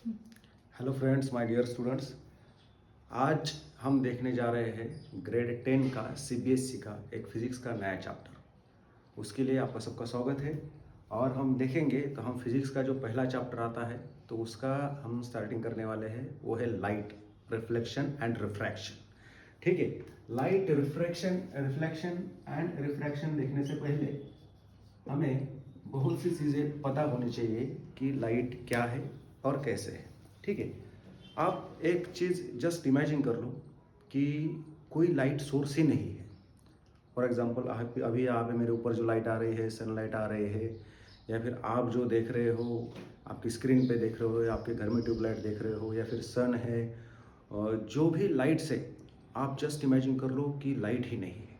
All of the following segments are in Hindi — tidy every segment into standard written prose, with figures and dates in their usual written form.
Hello friends, my dear students. आज हम देखने जा रहे हैं ग्रेड 10 का सीबीएसई का एक फिज़िक्स का नया चैप्टर। उसके लिए आपका सबका स्वागत है। और हम देखेंगे तो हम फिज़िक्स का जो पहला चैप्टर आता है तो उसका हम स्टार्टिंग करने वाले हैं, वो है लाइट, रिफ्लेक्शन एंड रिफ्रैक्शन। ठीक है। लाइट, रिफ्लेक्शन एंड रिफ्रैक्शन देखने से पहले हमें बहुत सी चीज़ें पता होनी चाहिए कि लाइट क्या है और कैसे है। ठीक है। आप एक चीज़ जस्ट इमेजिन कर लो कि कोई लाइट सोर्स ही नहीं है। फॉर एग्जांपल अभी यहाँ पे मेरे ऊपर जो लाइट आ रही है, सनलाइट आ रही है, या फिर आप जो देख रहे हो, आपकी स्क्रीन पे देख रहे हो, या आपके घर में ट्यूबलाइट देख रहे हो, या फिर सन है, और जो भी लाइट्स है, आप जस्ट इमेजिन कर लो कि लाइट ही नहीं है।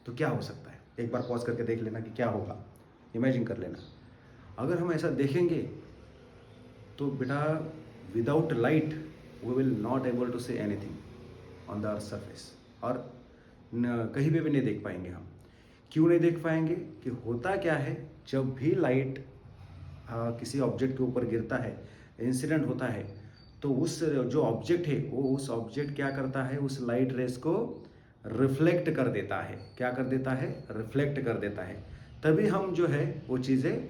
तो क्या हो सकता है? एक बार पॉज करके देख लेना कि क्या होगा, इमेजिन कर लेना। अगर हम ऐसा देखेंगे तो बेटा, without light we will not able to see anything on the earth surface. और कहीं पे भी नहीं देख पाएंगे हम। क्यों नहीं देख पाएंगे? कि होता क्या है, जब भी लाइट किसी ऑब्जेक्ट के ऊपर गिरता है, इंसिडेंट होता है, तो उस जो ऑब्जेक्ट है वो उस ऑब्जेक्ट क्या करता है, उस लाइट रेस को रिफ्लेक्ट कर देता है। क्या कर देता है? रिफ्लेक्ट कर देता है। तभी हम जो है वो चीज़ें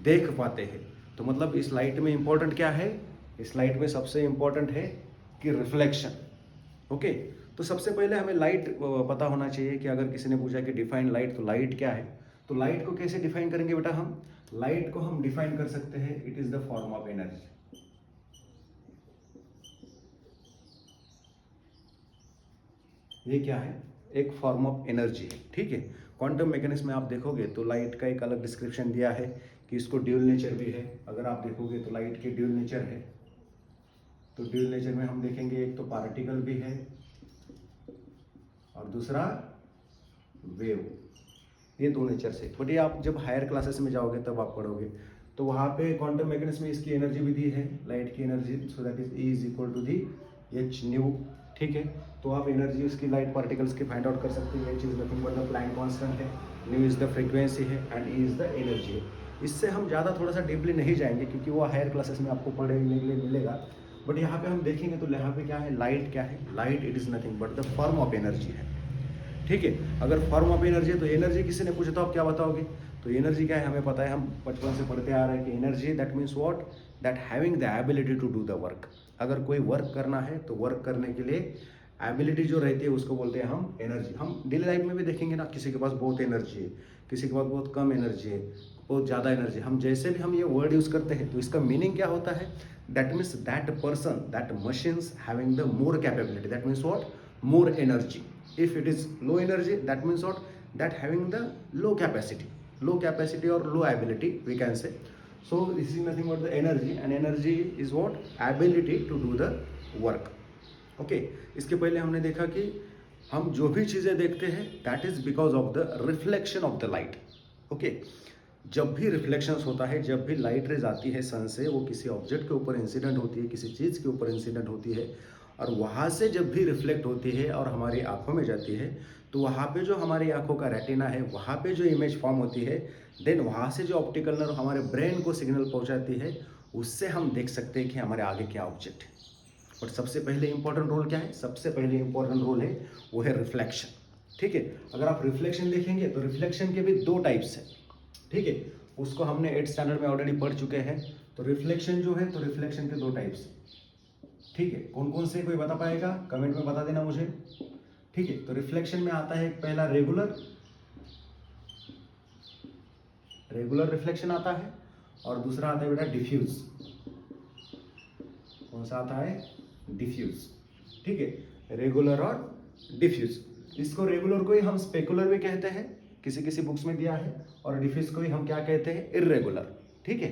देख पाते हैं। तो मतलब इस लाइट में इंपॉर्टेंट क्या है? इस लाइट में सबसे इंपॉर्टेंट है कि रिफ्लेक्शन। ओके। तो सबसे पहले हमें लाइट पता होना चाहिए कि अगर किसी ने पूछा कि डिफाइन लाइट, तो लाइट क्या है? तो लाइट को कैसे डिफाइन करेंगे बेटा? हम लाइट को हम डिफाइन कर सकते हैं, it is the form of energy. ये क्या है? एक फॉर्म ऑफ एनर्जी है। ठीक है। क्वांटम मैकेनिक्स में आप देखोगे तो लाइट का एक अलग डिस्क्रिप्शन दिया है कि इसको ड्यूल नेचर भी है। अगर आप देखोगे तो लाइट के ड्यूल नेचर है। तो ड्यूल नेचर में हम देखेंगे, एक तो पार्टिकल भी है और दूसरा वेव। ये दो नेचर से। बट ये आप जब हायर क्लासेस में जाओगे तब आप पढ़ोगे, तो वहाँ पे क्वांटम मैकेनिक्स में इसकी एनर्जी भी दी है, लाइट की energy. So that is E is equal to the H nu. ठीक है। तो आप एनर्जी उसकी लाइट पार्टिकल्स की फाइंड आउट कर सकते हैं। H is nothing but the Planck constant है, न्यू इज द फ्रीक्वेंसी है, and E is the energy है। इससे हम ज़्यादा थोड़ा सा डीपली नहीं जाएंगे क्योंकि वो हायर क्लासेस में आपको पढ़ने के लिए मिलेगा। बट यहाँ पे हम देखेंगे तो यहाँ पे क्या है, लाइट क्या है? Light it is nothing but the form of energy है। ठीक है। अगर फॉर्म ऑफ एनर्जी है तो एनर्जी किसी ने पूछा तो आप क्या बताओगे? तो एनर्जी क्या है? हमें पता है, हम बचपन से पढ़ते आ रहे हैं कि energy that means what, that having the ability to do the work. अगर कोई वर्क करना है तो वर्क करने के लिए एबिलिटी जो रहती है उसको बोलते हैं हम एनर्जी। हम डेली लाइफ में भी देखेंगे ना, किसी के पास बहुत एनर्जी है, किसी के पास बहुत कम एनर्जी है, बहुत ज़्यादा एनर्जी। हम जैसे भी हम ये वर्ड यूज़ करते हैं तो इसका मीनिंग क्या होता है? That means that person, that machines having the more capability, that means what, more energy. If it is low energy, that means what, that having the low capacity or low ability we can say. So this is nothing but the energy, and energy is what, ability to do the work. Okay. इसके पहले हमने देखा कि हम जो भी चीज़ें देखते हैं that is because of the reflection of the light. Okay. जब भी रिफ्लेक्शंस होता है, जब भी लाइट रेज आती है सन से, वो किसी ऑब्जेक्ट के ऊपर इंसिडेंट होती है, किसी चीज़ के ऊपर इंसिडेंट होती है, और वहाँ से जब भी रिफ्लेक्ट होती है और हमारी आंखों में जाती है, तो वहाँ पे जो हमारी आंखों का रेटिना है, वहाँ पे जो इमेज फॉर्म होती है, देन वहाँ से जो ऑप्टिकल नर्व हमारे ब्रेन को सिग्नल पहुँचाती है, उससे हम देख सकते हैं कि हमारे आगे क्या ऑब्जेक्ट है। और सबसे पहले इंपॉर्टेंट रोल क्या है? सबसे पहले इंपॉर्टेंट रोल है वो है रिफ्लेक्शन। ठीक है। अगर आप रिफ्लेक्शन देखेंगे तो रिफ्लेक्शन के भी दो टाइप्स हैं। ठीक है। उसको हमने 8th स्टैंडर्ड में ऑलरेडी पढ़ चुके हैं। तो रिफ्लेक्शन जो है, तो रिफ्लेक्शन के दो टाइप्स। ठीक है। कौन कौन से, कोई बता पाएगा? कमेंट में बता देना मुझे। ठीक है। तो रिफ्लेक्शन में आता है पहला रेगुलर रिफ्लेक्शन आता है, और दूसरा आता है बेटा डिफ्यूज। कौन सा आता है? डिफ्यूज। ठीक है। रेगुलर और डिफ्यूज। इसको रेगुलर को ही हम स्पेकुलर भी कहते हैं, किसी किसी बुक्स में दिया है, और डिफ्यूज को ही हम क्या कहते हैं? इर्रेगुलर। ठीक है।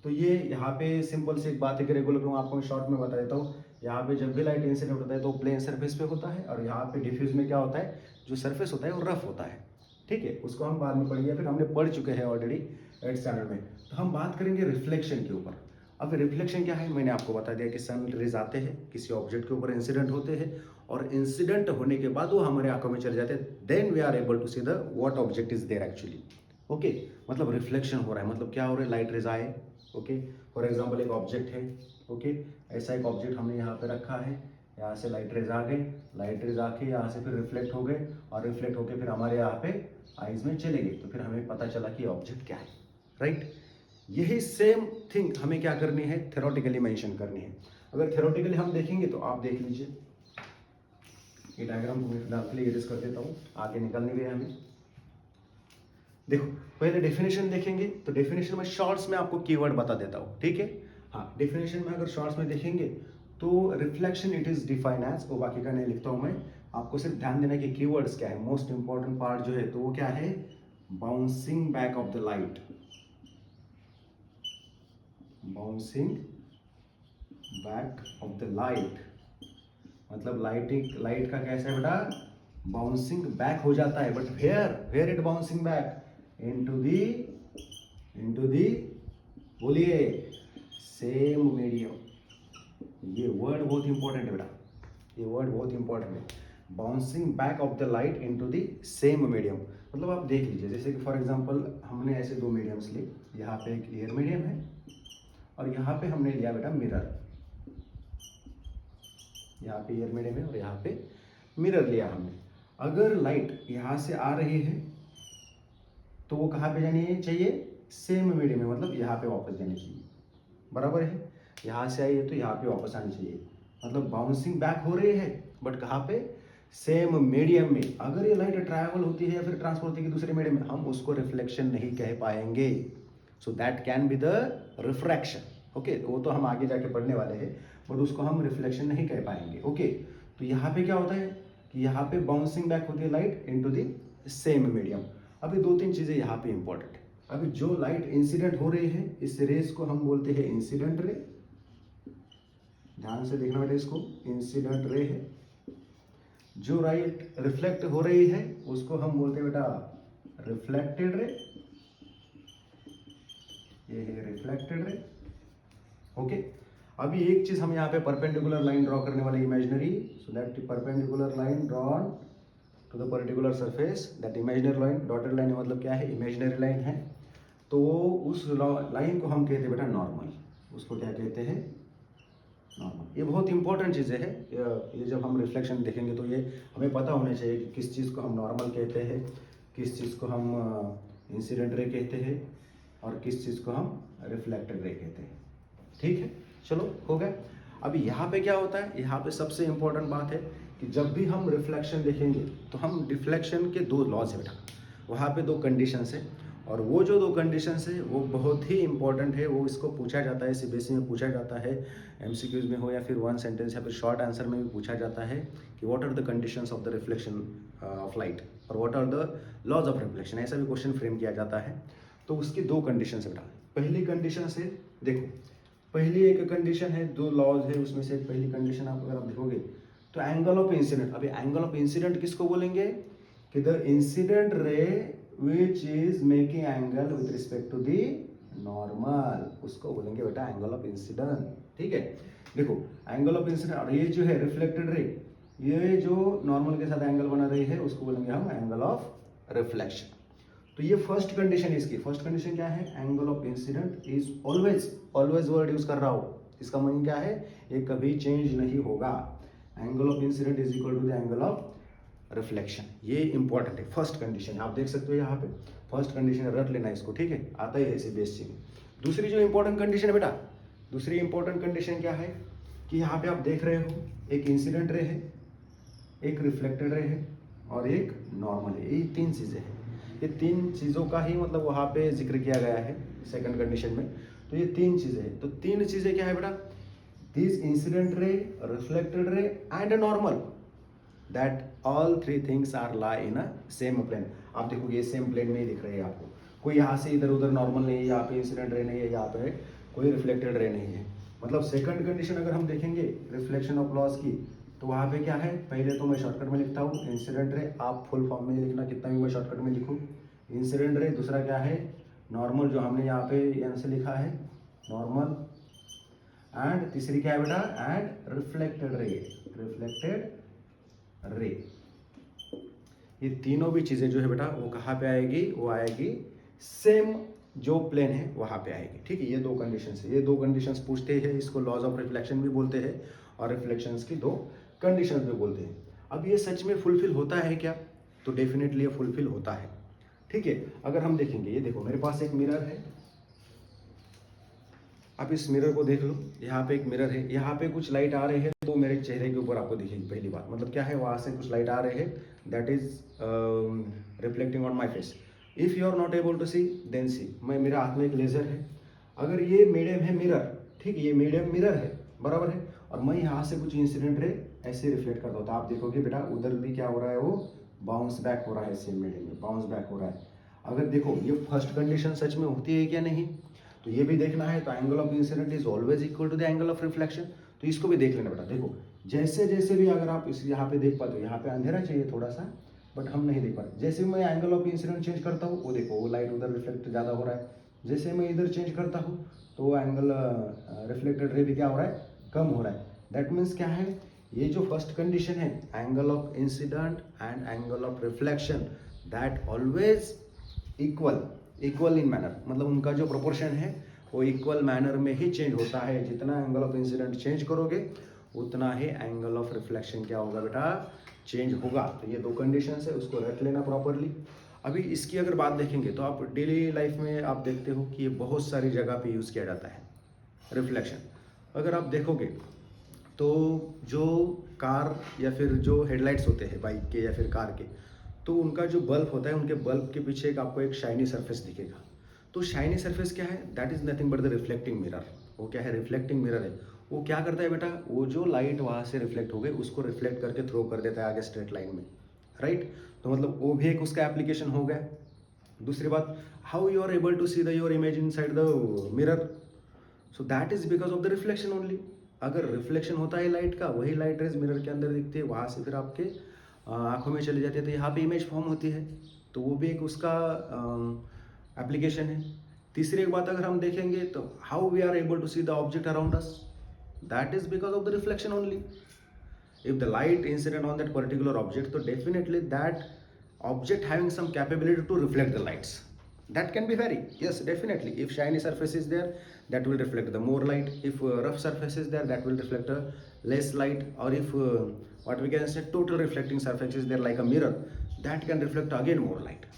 तो ये यहाँ पे सिंपल सी एक बात है कि रेगुलर को आपको शॉर्ट में बता देता हूँ। यहाँ पे जब भी लाइट इंसिडेंट होता है तो प्लेन सरफेस पे होता है, और यहाँ पे डिफ्यूज में क्या होता है, जो सरफेस होता है वो रफ होता है। ठीक है। उसको हम बाद में पढ़ेंगे, फिर हमने पढ़ चुके हैं ऑलरेडी 8th स्टैंडर्ड में। तो हम बात करेंगे रिफ्लेक्शन के ऊपर। अब रिफ्लेक्शन क्या है? मैंने आपको बता दिया कि सन रेज आते हैं, किसी ऑब्जेक्ट के ऊपर इंसिडेंट होते हैं, और इंसिडेंट होने के बाद वो हमारे आंखों में चले जाते हैं, then we are able to see the what object is there actually. Okay. मतलब रिफ्लेक्शन हो रहा है, मतलब क्या हो रहा है? लाइट रेज आए, ओके। फॉर एग्जांपल एक ऑब्जेक्ट है, ओके, ऐसा एक ऑब्जेक्ट हमने यहाँ पे रखा है, यहाँ से लाइट रेज आ गए, लाइट रेज आके यहाँ से फिर रिफ्लेक्ट हो गए और रिफ्लेक्ट होके फिर हमारे यहाँ पे आईज में चले गए, तो फिर हमें पता चला कि ऑब्जेक्ट क्या है, राइट। यही सेम थिंग हमें क्या करनी है, थ्योरेटिकली मेंशन करनी है। अगर थ्योरेटिकली हम देखेंगे तो आप देख लीजिए, ये डायग्राम को मैं फिलहाल के लिए इरेज कर देता हूँ, आगे निकलने गए हमें। देखो पहले डेफिनेशन देखेंगे, तो डेफिनेशन में शॉर्ट्स में आपको कीवर्ड बता देता हूँ, ठीक है। हाँ, डेफिनेशन में अगर शॉर्ट्स में देखेंगे तो reflection it is define as, वो बाकी का नहीं लिखता हूँ मैं, आपको सिर्फ ध्यान देना कि कीवर्ड्स क्या है। मोस्ट इंपॉर्टेंट पार्ट जो है तो वो क्या है, bouncing back of the light, bouncing back of the light, मतलब लाइट का कैसा है बेटा, बाउंसिंग बैक हो जाता है, but where it bouncing back, into the बोलिए सेम मीडियम। ये वर्ड बहुत इंपॉर्टेंट है बेटा, ये वर्ड बहुत इंपॉर्टेंट है, bouncing back of the light into the same medium. मतलब आप देख लीजिए, जैसे कि फॉर एग्जांपल हमने ऐसे दो मीडियम्स लिए, यहाँ पे एक एयर मीडियम है और यहाँ पे हमने लिया बेटा मिरर, यहाँ पे एयर मीडियम है और यहाँ पे मिरर लिया हमने। अगर लाइट यहाँ से आ रही है तो वो कहाँ पे जानी चाहिए, सेम मीडियम में, मतलब यहाँ पे वापस जानी चाहिए, बराबर है। यहाँ से आई है तो यहाँ पे वापस आनी चाहिए, मतलब बाउंसिंग बैक हो रही है बट कहाँ पे, सेम मीडियम में। अगर ये लाइट ट्रैवल होती है या फिर ट्रांसफर होती है दूसरे मीडियम में, हम उसको रिफ्लेक्शन नहीं कह पाएंगे, so that can be the refraction, okay. वो तो हम आगे जाके पढ़ने वाले हैं, बट उसको हम रिफ्लेक्शन नहीं कह पाएंगे, ओके। तो यहाँ पे क्या होता है कि यहाँ पे बाउंसिंग बैक होती है light into the same medium. अभी दो तीन चीजें यहाँ पे इंपॉर्टेंट है। अभी जो लाइट इंसिडेंट हो रही है, इस रेस को हम बोलते हैं इंसिडेंट रे, ध्यान से देखना बेटा, इसको इंसिडेंट रे है। जो लाइट रिफ्लेक्ट हो रही है उसको हम बोलते हैं बेटा रिफ्लेक्टेड रे, ये है रिफ्लेक्टेड रे, ओके। अभी एक चीज हम यहाँ पे परपेंडिकुलर लाइन ड्रॉ करने वाले, imaginary, so that perpendicular line drawn to the particular surface, that imaginary line, dotted line मतलब क्या है, इमेजिनरी लाइन है, तो उस लाइन को हम कहते हैं बेटा नॉर्मल, उसको क्या कहते हैं, नॉर्मल। ये बहुत इंपॉर्टेंट चीज़ें है, ये जब हम रिफ्लेक्शन देखेंगे तो ये हमें पता होना चाहिए कि किस चीज़ को हम नॉर्मल कहते हैं, किस चीज़ को हम इंसिडेंट रे कहते हैं और किस चीज़ को हम रिफ्लेक्टेड रे कहते हैं, ठीक है। चलो हो गया। अभी यहाँ पे क्या होता है, यहाँ पे सबसे इंपॉर्टेंट बात है कि जब भी हम रिफ्लेक्शन देखेंगे तो हम रिफ्लेक्शन के दो लॉज है बेटा, वहाँ पे दो कंडीशंस है, और वो जो दो कंडीशंस है वो बहुत ही इंपॉर्टेंट है। वो इसको पूछा जाता है, सीबीएसई में पूछा जाता है, एमसीक्यूज में हो या फिर वन सेंटेंस या फिर शॉर्ट आंसर में भी पूछा जाता है कि what are the conditions of the reflection of light और what are the laws of reflection, ऐसा भी क्वेश्चन फ्रेम किया जाता है। तो उसकी दो कंडीशन है बेटा। पहली कंडीशन से देखो, पहली एक कंडीशन है, दो लॉज है उसमें से पहली कंडीशन आप अगर आप देखोगे तो एंगल ऑफ इंसिडेंट। अभी एंगल ऑफ इंसिडेंट किसको बोलेंगे कि the incident ray which is making angle with respect to the normal, उसको बोलेंगे बेटा एंगल ऑफ इंसिडेंट, ठीक है। देखो एंगल ऑफ इंसिडेंट, और ये जो है रिफ्लेक्टेड रे, ये जो नॉर्मल के साथ एंगल बना रही है उसको बोलेंगे हम एंगल ऑफ रिफ्लेक्शन। तो ये फर्स्ट कंडीशन है इसकी। फर्स्ट कंडीशन क्या है, angle of incident is always, always word use कर रहा हूं, इसका मीनिंग क्या है, ये कभी चेंज नहीं होगा। Angle of incident is equal to the angle of reflection, ये इंपॉर्टेंट है, फर्स्ट कंडीशन आप देख सकते हो यहाँ पे, फर्स्ट कंडीशन रट लेना इसको, ठीक है, आता ही है सीबीएसई में। दूसरी जो इंपॉर्टेंट कंडीशन है बेटा, दूसरी इंपॉर्टेंट कंडीशन क्या है कि यहाँ पे आप देख रहे हो एक इंसिडेंट रे है, एक रिफ्लेक्टेड रे है और एक नॉर्मल है, ये तीन चीजें हैं। ये तीन चीज़ों का ही मतलब वहाँ पे जिक्र किया गया है सेकंड कंडीशन में। तो ये तीन चीज़ें हैं, तो तीन चीज़ें क्या है बेटा, this incident ray, reflected ray and a normal, that all three things are lie in a same plane. आप देखोगे ये सेम प्लेन में ही दिख रहे हैं आपको, कोई यहाँ से इधर उधर नॉर्मल नहीं है, यहाँ पे इंसिडेंट रे नहीं है, यहाँ पे कोई रिफ्लेक्टेड रे नहीं है। मतलब सेकंड कंडीशन अगर हम देखेंगे रिफ्लेक्शन ऑफ लॉस की, तो वहाँ पे क्या है, पहले तो मैं शॉर्टकट में लिखता हूँ इंसिडेंट रे, आप फुल फॉर्म में लिखना, कितना भी मैं शॉर्टकट में लिखूँ इंसिडेंट रे। दूसरा क्या है, नॉर्मल, जो हमने यहाँ पे एन से लिखा है नॉर्मल, एंड तीसरी क्या है बेटा, एंड रिफ्लेक्टेड रे, रिफ्लेक्टेड रे। ये तीनों भी चीजें जो है बेटा वो कहाँ पे आएगी, वो आएगी सेम जो प्लेन है वहाँ पे आएगी, ठीक है। ये दो कंडीशंस है, ये दो कंडीशंस पूछते हैं, इसको लॉज ऑफ रिफ्लेक्शन भी बोलते हैं और रिफ्लेक्शंस की दो कंडीशंस भी बोलते हैं। अब ये सच में फुलफिल होता है क्या? तो डेफिनेटली ये फुलफिल होता है, ठीक है। अगर हम देखेंगे, ये देखो मेरे पास एक मिरर है, आप इस मिरर को देख लो, यहाँ पे एक मिरर है, यहाँ पे कुछ लाइट आ रहे हैं तो मेरे चेहरे के ऊपर आपको दिखेगी। पहली बात मतलब क्या है, वहाँ से कुछ लाइट आ रहे हैं, that is reflecting on my face. If you are not able to see then see, मैं मेरे हाथ में एक लेजर है, अगर ये मीडियम है मिरर, ठीक है, ये मीडियम मिरर है, बराबर है, और मैं यहाँ से कुछ इंसिडेंट रे ऐसे रिफ्लेक्ट करता हूँ, तो आप देखोगे बेटा उधर भी क्या हो रहा है, वो बाउंस बैक हो रहा है, सेम मीडियम में बाउंस बैक हो रहा है। अगर देखो ये फर्स्ट कंडीशन सच में होती है क्या नहीं, तो ये भी देखना है। तो angle of incident is always equal to the angle of reflection, तो इसको भी देख लेना बेटा। देखो जैसे जैसे भी अगर आप इस यहाँ पे देख पाते हो, यहाँ पे अंधेरा चाहिए थोड़ा सा, बट हम नहीं देख पाते। जैसे मैं एंगल ऑफ इंसिडेंट चेंज करता हूँ, वो देखो वो लाइट उधर रिफ्लेक्ट ज़्यादा हो रहा है, जैसे मैं इधर चेंज करता हूँ तो वो एंगल रिफ्लेक्टेड रे भी क्या हो रहा है, कम हो रहा है। दैट मीन्स क्या है, ये जो फर्स्ट कंडीशन है, angle of incident and angle of reflection, that always equal in manner, मतलब उनका जो प्रोपोर्शन है वो इक्वल मैनर में ही चेंज होता है। जितना एंगल ऑफ इंसिडेंट चेंज करोगे उतना ही एंगल ऑफ रिफ्लेक्शन क्या होगा बेटा, चेंज होगा। तो ये दो कंडीशंस है, उसको रख लेना प्रॉपरली। अभी इसकी अगर बात देखेंगे तो आप डेली लाइफ में आप देखते हो कि ये बहुत सारी जगह पे यूज़ किया जाता है रिफ्लेक्शन। अगर आप देखोगे तो जो कार या फिर जो हेडलाइट्स होते हैं बाइक के या फिर कार के, तो उनका जो बल्ब होता है, उनके बल्ब के पीछे एक आपको एक शाइनी सरफेस दिखेगा। तो शाइनी सरफेस क्या है, that is nothing but the reflecting mirror. वो क्या है, रिफ्लेक्टिंग मिरर है। वो क्या करता है बेटा, वो जो लाइट वहाँ से रिफ्लेक्ट हो गई उसको रिफ्लेक्ट करके थ्रो कर देता है आगे स्ट्रेट लाइन में, राइट। तो मतलब वो भी एक उसका एप्लीकेशन हो गया। दूसरी बात, how you are able to see the your image inside the mirror, so that is because of the reflection only. अगर रिफ्लेक्शन होता है लाइट का, वही लाइट रेज मिरर के अंदर दिखती है, वहाँ से फिर आपके आंखों में चली जाती है, तो यहाँ पे इमेज फॉर्म होती है। तो वो भी एक उसका एप्लीकेशन है। तीसरी एक बात अगर हम देखेंगे तो how we are able to see the object around us, that is because of the reflection only. If the light incident on that particular object, so definitely that object having some capability to reflect the lights, that can be vary, yes definitely. If shiny surface is there, that will reflect the more light. If rough surface is there, that will reflect a less light. Or if what we can say total reflecting surface is there like a mirror, that can reflect again more light.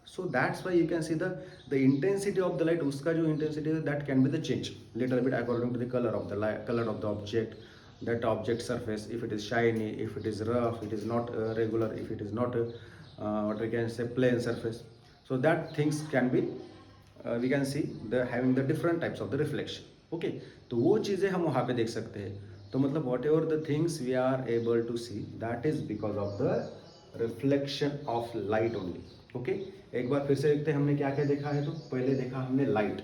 So that's why you can see the intensity of the light, uska jo intensity is, that can be the change little bit according to the color of the light, color of the object, that object surface, if it is shiny, if it is rough, it is not regular, if it is not what we can say plain surface. So that things can be we can see the having the different types of the reflection, okay. तो वो चीज़ें हम वहाँ पे देख सकते हैं। तो मतलब whatever the things we are able to see, that is because of the reflection of light only, okay. एक बार फिर से देखते हैं हमने क्या क्या देखा है। तो पहले देखा हमने लाइट,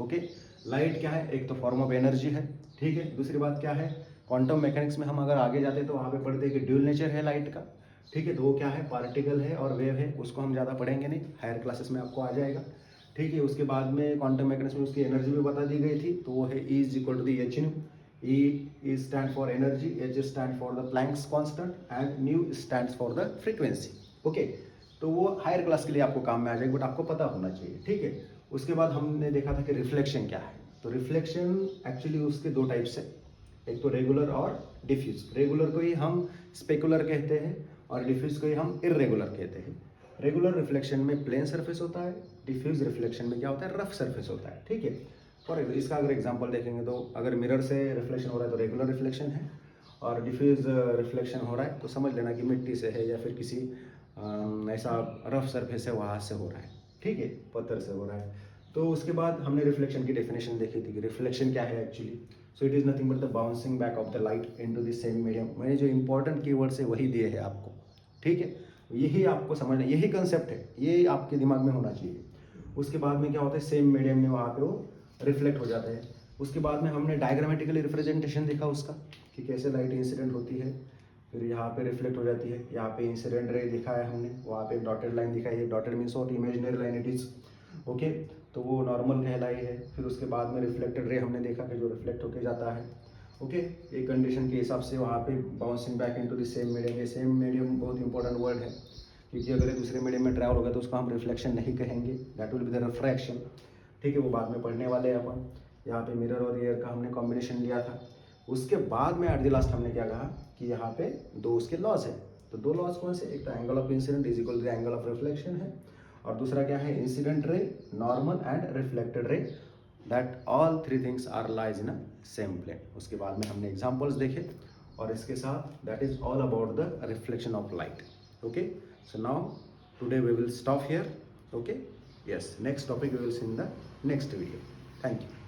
ओके। लाइट क्या है, एक तो फॉर्म ऑफ एनर्जी है, ठीक है। दूसरी बात क्या है, क्वांटम मैकेनिक्स में हम अगर आगे जाते हैं तो वहाँ पे पढ़ते हैं कि ड्यूल नेचर है लाइट का, ठीक है। तो वो क्या है, पार्टिकल है और वेव है, उसको हम ज़्यादा पढ़ेंगे नहीं, हायर क्लासेस में आपको आ जाएगा, ठीक है। उसके बाद में क्वांटम मैकेनिक्स में उसकी एनर्जी भी बता दी गई थी, तो वो है E is equal to the H nu. E is stand for energy, H stand for the Planck's constant and nu stand for the frequency, okay. तो वो हायर क्लास के लिए आपको काम में आ जाएगा, बट आपको पता होना चाहिए, ठीक है। उसके बाद हमने देखा था कि रिफ्लेक्शन क्या है। तो रिफ्लेक्शन एक्चुअली उसके दो टाइप्स है, एक तो रेगुलर और डिफ्यूज। रेगुलर को ही हम स्पेकुलर कहते हैं और डिफ्यूज को ही हम इर्रेगुलर कहते हैं। रेगुलर रिफ्लेक्शन में प्लेन सरफेस होता है, डिफ्यूज रिफ्लेक्शन में क्या होता है, रफ सरफेस होता है, ठीक है। फॉर इसका अगर एग्जांपल देखेंगे तो अगर मिरर से रिफ्लेक्शन हो रहा है तो रेगुलर रिफ्लेक्शन है, और डिफ्यूज रिफ्लेक्शन हो रहा है तो समझ लेना कि मिट्टी से है या फिर किसी ऐसा रफ सरफेस है वहाँ से हो रहा है, ठीक है, पत्थर से हो रहा है। तो उसके बाद हमने रिफ्लेक्शन की डेफिनेशन देखी थी कि रिफ्लेक्शन क्या है actually. So it is nothing but the bouncing back of the light into the same medium. मैंने जो इंपॉर्टेंट कीवर्ड्स है वही दिए हैं आपको, ठीक है। यही आपको समझना, यही कंसेप्ट है, ये आपके दिमाग में होना चाहिए। उसके बाद में क्या होता है, सेम मीडियम में वहाँ पे वो रिफ्लेक्ट हो जाता है। उसके बाद में हमने डायग्रामेटिकली रिप्रेजेंटेशन देखा उसका कि कैसे लाइट इंसिडेंट होती है, फिर यहाँ पे रिफ्लेक्ट हो जाती है, यहाँ पे इंसिडेंट रे दिखा है हमने, वहाँ पे डॉटेड लाइन दिखाई है, डॉटेड मीन्स और imaginary line it is, okay. तो वो नॉर्मल कहलाई है। फिर उसके बाद में रिफ्लेक्टेड रे हमने देखा कि जो रिफ्लेक्ट होके जाता है, ओके। एक कंडीशन के हिसाब से वहाँ पे bouncing back into the same medium. ये सेम मीडियम बहुत इंपॉर्टेंट वर्ड है, क्योंकि अगर दूसरे मीडियम में ट्रैवल होगा तो उसको हम रिफ्लेक्शन नहीं कहेंगे, that will be the refraction. ठीक है, वो बाद में पढ़ने वाले हैं अपन। यहाँ पे मिरर और एयर का हमने कॉम्बिनेशन लिया था। उसके बाद में एट द लास्ट हमने क्या कहा कि यहाँ पे दो उसके लॉस है। तो दो लॉस कौन से, एक तो angle of incident is equal to angle of reflection है, और दूसरा क्या है, incident ray, normal and reflected ray, that all three things are lies in a same plane. उसके बाद में हमने एग्जाम्पल्स देखे, और इसके साथ that is all about the reflection of light. Okay, so now today we will stop here. Okay, yes, next topic we will see in the next video. Thank you.